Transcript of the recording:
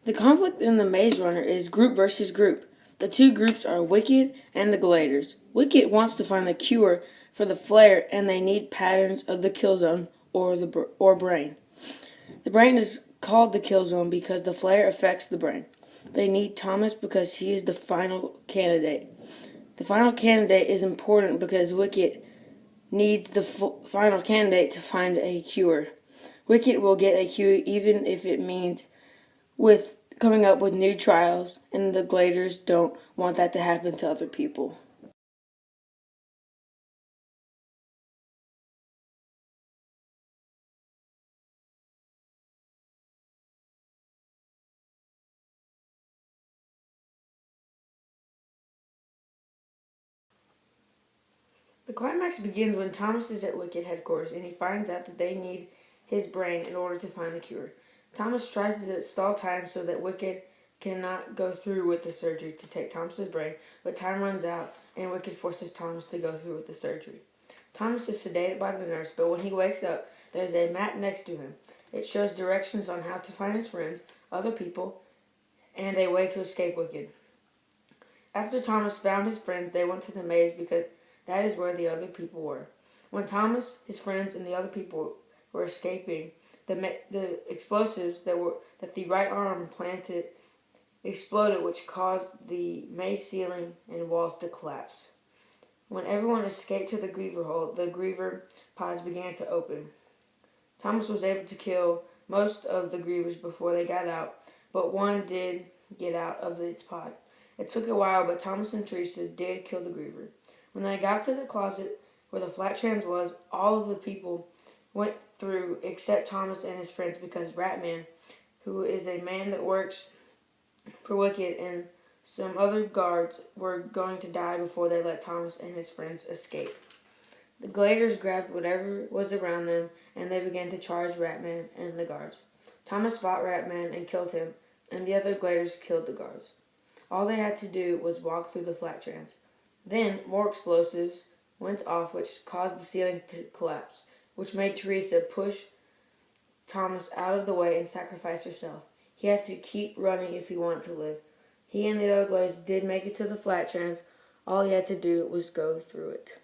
The conflict in the Maze Runner is group versus group. The two groups are Wicket and the Gliders. Wicket wants to find the cure for the flare, and they need patterns of the kill zone or brain. The brain is called the kill zone because the flare affects the brain. They need Thomas because he is the final candidate. The final candidate is important because Wicket needs the final candidate to find a cure. Wicket will get a cure even if it means with coming up with new trials, and the Gliders don't want that to happen to other people. The climax begins when Thomas is at Wicket headquarters and he finds out that they need his brain in order to find the cure. Thomas tries to stall time so that Wicket cannot go through with the surgery to take Thomas's brain, but time runs out and Wicket forces Thomas to go through with the surgery. Thomas is sedated by the nurse, but when he wakes up, there's a map next to him. It shows directions on how to find his friends, other people, and a way to escape Wicket. After Thomas found his friends, they went to the maze because that is where the other people were. When Thomas, his friends, and the other people were escaping, the explosives that the right arm planted exploded, which caused the maze ceiling and walls to collapse. When everyone escaped to the Griever hole, the Griever pods began to open. Thomas was able to kill most of the Grievers before they got out, but one did get out of its pod. It took a while, but Thomas and Teresa did kill the Griever. When they got to the closet where the flat trans was, all of the people went through except Thomas and his friends because Ratman, who is a man that works for Wicket, and some other guards were going to die before they let Thomas and his friends escape. The Gliders grabbed whatever was around them and they began to charge Ratman and the guards. Thomas fought Ratman and killed him, and the other Gliders killed the guards. All they had to do was walk through the flat trans. Then more explosives went off, which caused the ceiling to collapse, which made Teresa push Thomas out of the way and sacrifice herself. He had to keep running if he wanted to live. He and the other Gliders did make it to the flat trans. All he had to do was go through it.